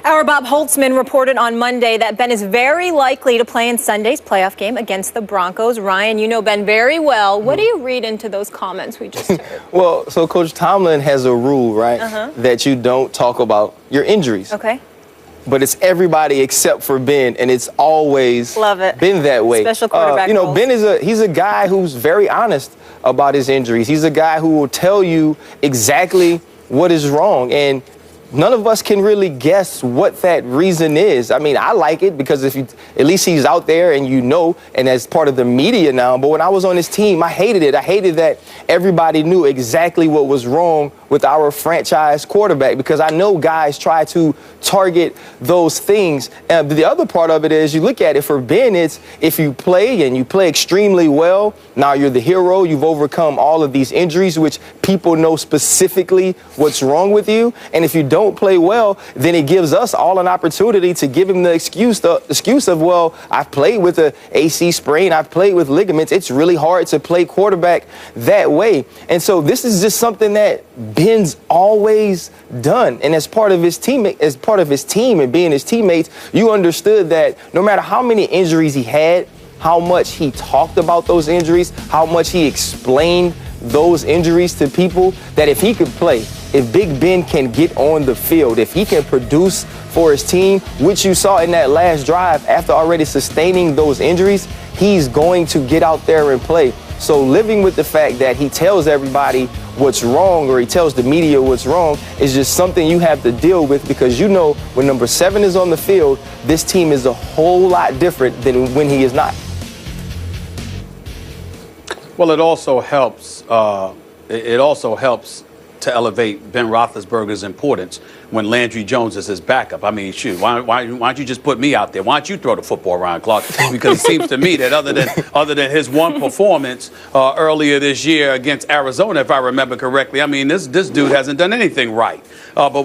Our Bob Holtzman reported on Monday that Ben is very likely to play in Sunday's playoff game against the Broncos. Ryan, you know Ben very well. What do you read into those comments we just heard? Well, so Coach Tomlin has a rule, right, that you don't talk about your injuries. Okay. But it's everybody except for Ben, and it's always been that way. Special quarterback roles. Ben he's a guy who's very honest about his injuries. He's a guy who will tell you exactly what is wrong, and none of us can really guess what that reason is. I mean, I like it because at least he's out there and and as part of the media now. But when I was on his team, I hated it. I hated that everybody knew exactly what was wrong with our franchise quarterback, because I know guys try to target those things. And the other part of it is, you look at it for Ben, it's if you play and you play extremely well, now you're the hero. You've overcome all of these injuries, which people know specifically what's wrong with you. And if you don't play well, then it gives us all an opportunity to give him the excuse of, well, I've played with a AC sprain, I've played with ligaments. It's really hard to play quarterback that way. And so this is just something that Ben's always done. And as part of his team and being his teammates, you understood that no matter how many injuries he had, how much he talked about those injuries, how much he explained those injuries to people, that if he could play, if Big Ben can get on the field, if he can produce for his team, which you saw in that last drive after already sustaining those injuries, he's going to get out there and play. So living with the fact that he tells everybody what's wrong, or he tells the media what's wrong, is just something you have to deal with, because you know when number 7 is on the field, this team is a whole lot different than when he is not. Well, it also helps. To elevate Ben Roethlisberger's importance when Landry Jones is his backup. I mean, shoot, why don't you just put me out there? Why don't you throw the football around, Clark? Because it seems to me that other than his one performance earlier this year against Arizona, if I remember correctly, I mean, this dude hasn't done anything right. But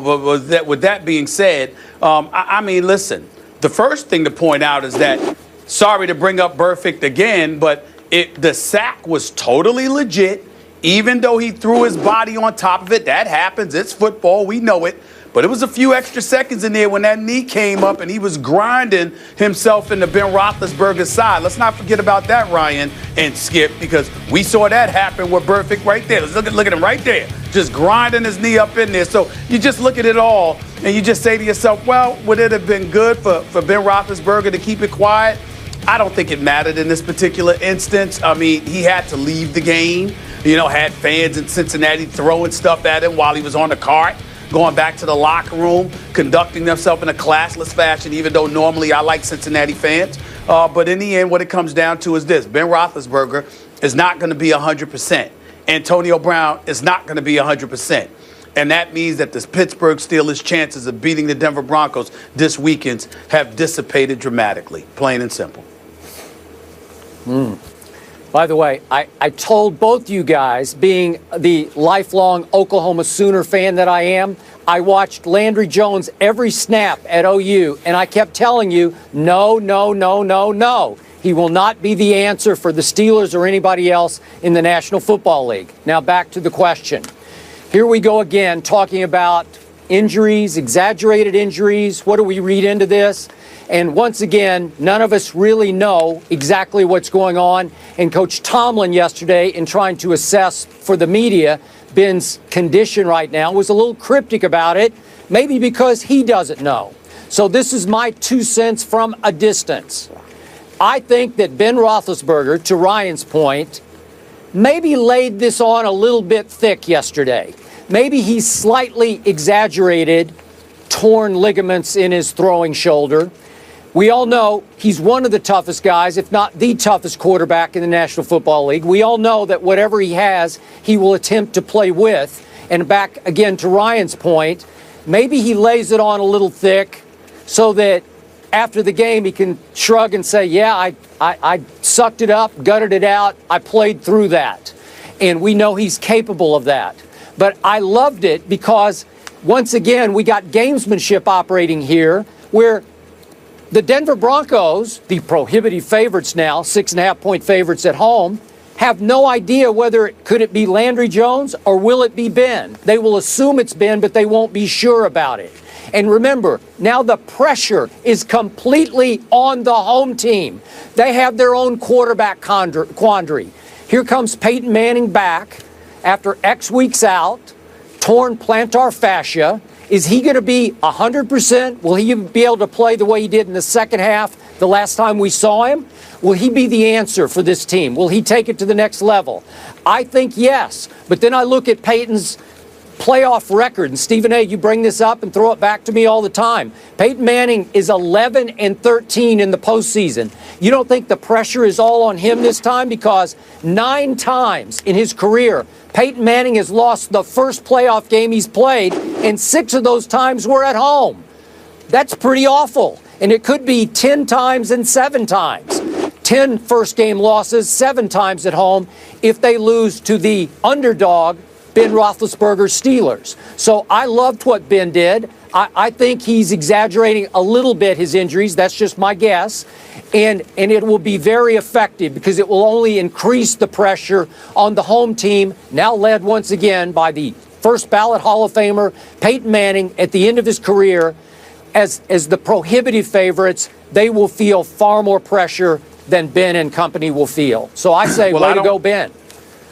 with that being said, I mean, listen, the first thing to point out is that, sorry to bring up Burfict again, but the sack was totally legit. Even though he threw his body on top of it, that happens. It's football. We know it. But it was a few extra seconds in there when that knee came up and he was grinding himself into Ben Roethlisberger's side. Let's not forget about that, Ryan and Skip, because we saw that happen with Burfict right there. Let's look at him right there, just grinding his knee up in there. So you just look at it all and you just say to yourself, well, would it have been good for Ben Roethlisberger to keep it quiet? I don't think it mattered in this particular instance. I mean, he had to leave the game. Had fans in Cincinnati throwing stuff at him while he was on the cart, going back to the locker room, conducting themselves in a classless fashion, even though normally I like Cincinnati fans. But in the end, what it comes down to is this. Ben Roethlisberger is not going to be 100%. Antonio Brown is not going to be 100%. And that means that the Pittsburgh Steelers' chances of beating the Denver Broncos this weekend have dissipated dramatically, plain and simple. By the way, I told both you guys, being the lifelong Oklahoma Sooner fan that I am, I watched Landry Jones every snap at OU, and I kept telling you, no, no, no, no, no. He will not be the answer for the Steelers or anybody else in the National Football League. Now back to the question. Here we go again, talking about injuries, exaggerated injuries. What do we read into this? And once again, none of us really know exactly what's going on. And Coach Tomlin yesterday, in trying to assess for the media Ben's condition right now, was a little cryptic about it, maybe because he doesn't know. So this is my 2 cents from a distance. I think that Ben Roethlisberger, to Ryan's point, maybe laid this on a little bit thick yesterday. Maybe he slightly exaggerated torn ligaments in his throwing shoulder. We all know he's one of the toughest guys, if not the toughest quarterback in the National Football League. We all know that whatever he has, he will attempt to play with. And back again to Ryan's point, maybe he lays it on a little thick so that after the game he can shrug and say, yeah, I sucked it up, gutted it out, I played through that. And we know he's capable of that. But I loved it because, once again, we got gamesmanship operating here, where the Denver Broncos, the prohibitive favorites now, 6.5-point favorites at home, have no idea whether could it be Landry Jones or will it be Ben. They will assume it's Ben, but they won't be sure about it. And remember, now the pressure is completely on the home team. They have their own quarterback quandary. Here comes Peyton Manning back after X weeks out, torn plantar fascia. Is he going to be 100%? Will he be able to play the way he did in the second half the last time we saw him? Will he be the answer for this team? Will he take it to the next level? I think yes. But then I look at Peyton's playoff record, and Stephen A., you bring this up and throw it back to me all the time. Peyton Manning is 11-13 in the postseason. You don't think the pressure is all on him this time? Because 9 times in his career, Peyton Manning has lost the first playoff game he's played, and 6 of those times were at home. That's pretty awful. And it could be 10 times and 7 times. 10 first game losses, 7 times at home if they lose to the underdog, Ben Roethlisberger Steelers. So I loved what Ben did. I think he's exaggerating a little bit his injuries. That's just my guess. And it will be very effective because it will only increase the pressure on the home team, now led once again by the first ballot Hall of Famer, Peyton Manning, at the end of his career. As the prohibitive favorites, they will feel far more pressure than Ben and company will feel. So I say, way to go, Ben.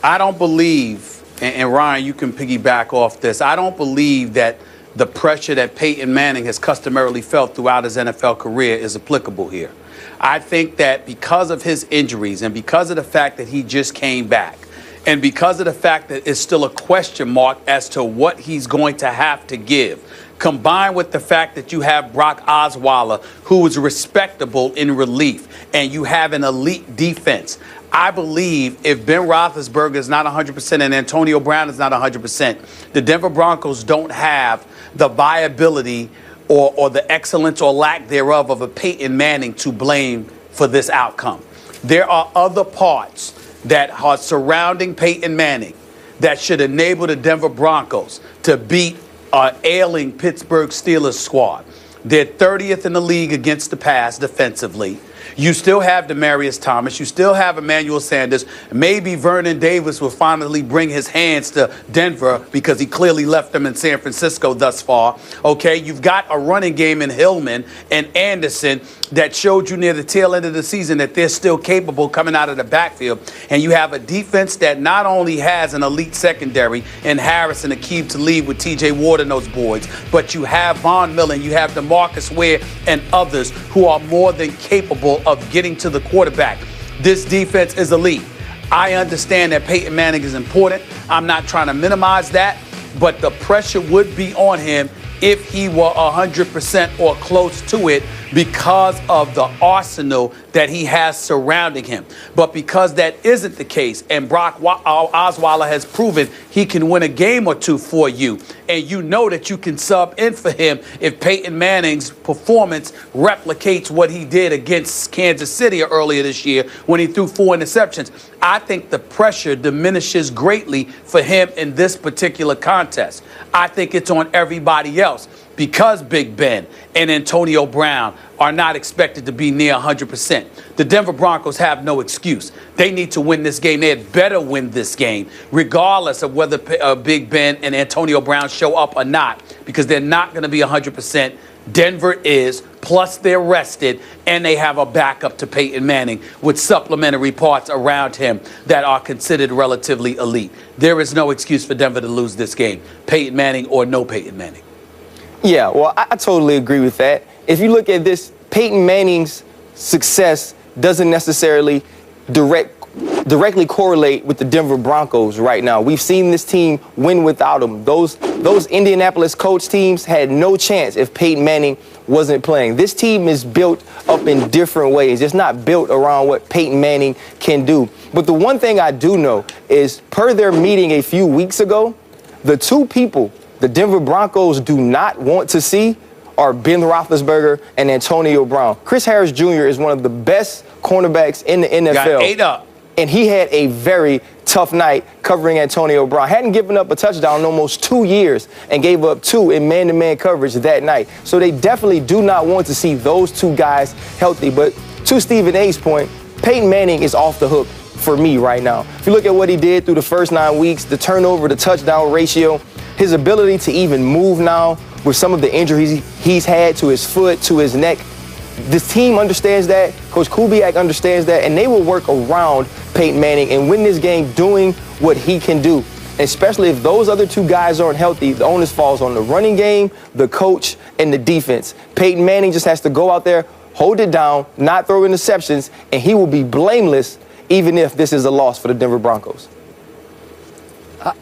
I don't believe, and Ryan, you can piggyback off this, I don't believe that the pressure that Peyton Manning has customarily felt throughout his NFL career is applicable here. I think that because of his injuries and because of the fact that he just came back and because of the fact that it's still a question mark as to what he's going to have to give, combined with the fact that you have Brock Osweiler, who is respectable in relief, and you have an elite defense, I believe if Ben Roethlisberger is not 100% and Antonio Brown is not 100%, the Denver Broncos don't have the viability or the excellence or lack thereof of a Peyton Manning to blame for this outcome. There are other parts that are surrounding Peyton Manning that should enable the Denver Broncos to beat an ailing Pittsburgh Steelers squad. They're 30th in the league against the pass defensively. You still have Demaryius Thomas. You still have Emmanuel Sanders. Maybe Vernon Davis will finally bring his hands to Denver because he clearly left them in San Francisco thus far. Okay, you've got a running game in Hillman and Anderson that showed you near the tail end of the season that they're still capable coming out of the backfield. And you have a defense that not only has an elite secondary in Harris and Aqib Talib with T.J. Ward and those boys, but you have Von Miller, you have DeMarcus Ware and others who are more than capable of getting to the quarterback. This defense is elite. I understand that Peyton Manning is important. I'm not trying to minimize that, but the pressure would be on him if he were 100% or close to it because of the arsenal that he has surrounding him. But because that isn't the case, and Brock Osweiler has proven he can win a game or two for you, and you know that you can sub in for him if Peyton Manning's performance replicates what he did against Kansas City earlier this year when he threw 4 interceptions, I think the pressure diminishes greatly for him in this particular contest. I think it's on everybody else because Big Ben and Antonio Brown are not expected to be near 100%. The Denver Broncos have no excuse. They need to win this game. They had better win this game, regardless of whether Big Ben and Antonio Brown show up or not, because they're not going to be 100%. Denver is, plus they're rested, and they have a backup to Peyton Manning with supplementary parts around him that are considered relatively elite. There is no excuse for Denver to lose this game, Peyton Manning or no Peyton Manning. Yeah, well, I totally agree with that. If you look at this, Peyton Manning's success doesn't necessarily directly correlate with the Denver Broncos right now. We've seen this team win without him. Those Indianapolis Colts teams had no chance if Peyton Manning wasn't playing. This team is built up in different ways. It's not built around what Peyton Manning can do. But the one thing I do know is, per their meeting a few weeks ago, the two people the Denver Broncos do not want to see are Ben Roethlisberger and Antonio Brown. Chris Harris Jr. is one of the best cornerbacks in the NFL. Got 8 up. And he had a very tough night covering Antonio Brown. Hadn't given up a touchdown in almost 2 years and gave up 2 in man-to-man coverage that night. So they definitely do not want to see those two guys healthy. But to Stephen A's point, Peyton Manning is off the hook for me right now. If you look at what he did through the first 9 weeks, the turnover to touchdown ratio, his ability to even move now with some of the injuries he's had to his foot, to his neck. This team understands that. Coach Kubiak understands that, and they will work around Peyton Manning and win this game doing what he can do. Especially if those other two guys aren't healthy, the onus falls on the running game, the coach, and the defense. Peyton Manning just has to go out there, hold it down, not throw interceptions, and he will be blameless even if this is a loss for the Denver Broncos.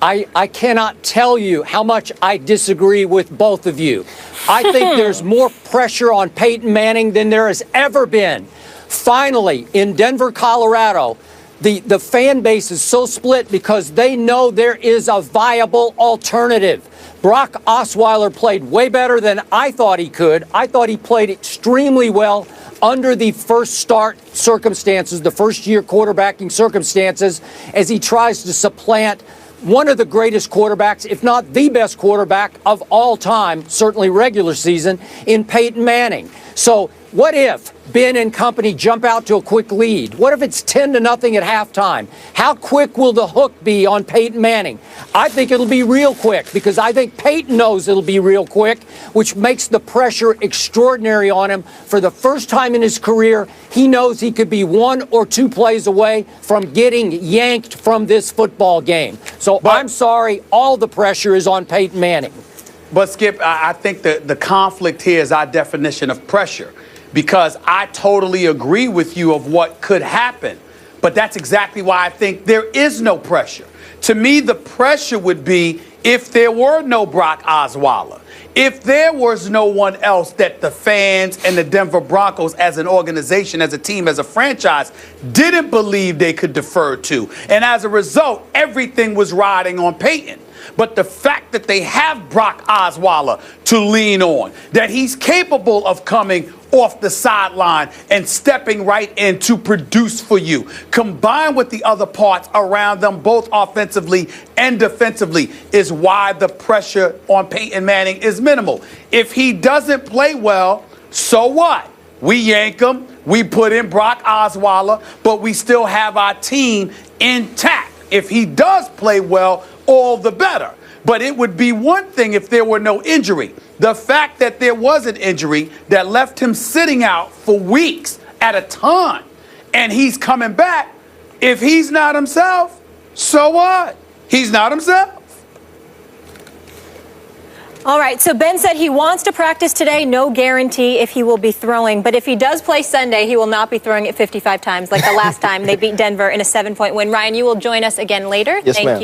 I cannot tell you how much I disagree with both of you. I think there's more pressure on Peyton Manning than there has ever been. Finally, in Denver, Colorado, the fan base is so split because they know there is a viable alternative. Brock Osweiler played way better than I thought he could. I thought he played extremely well under the first start circumstances, the first year quarterbacking circumstances, as he tries to supplant one of the greatest quarterbacks, if not the best quarterback of all time, certainly regular season, in Peyton Manning. So what if Ben and company jump out to a quick lead? What if it's 10-0 at halftime? How quick will the hook be on Peyton Manning? I think it'll be real quick because I think Peyton knows it'll be real quick, which makes the pressure extraordinary on him. For the first time in his career, he knows he could be 1 or 2 plays away from getting yanked from this football game. So I'm sorry, all the pressure is on Peyton Manning. But, Skip, I think the conflict here is our definition of pressure, because I totally agree with you of what could happen. But that's exactly why I think there is no pressure. To me, the pressure would be if there were no Brock Osweiler, if there was no one else that the fans and the Denver Broncos as an organization, as a team, as a franchise, didn't believe they could defer to. And as a result, everything was riding on Peyton. But the fact that they have Brock Osweiler to lean on, that he's capable of coming off the sideline and stepping right in to produce for you, combined with the other parts around them, both offensively and defensively, is why the pressure on Peyton Manning is minimal. If he doesn't play well, so what? We yank him, we put in Brock Osweiler, but we still have our team intact. If he does play well, all the better. But it would be one thing if there were no injury. The fact that there was an injury that left him sitting out for weeks at a time, and he's coming back, if he's not himself, so what? He's not himself. All right, so Ben said he wants to practice today. No guarantee if he will be throwing. But if he does play Sunday, he will not be throwing it 55 times like the last time they beat Denver in a 7-point win. Ryan, you will join us again later. Yes, Thank ma'am. you.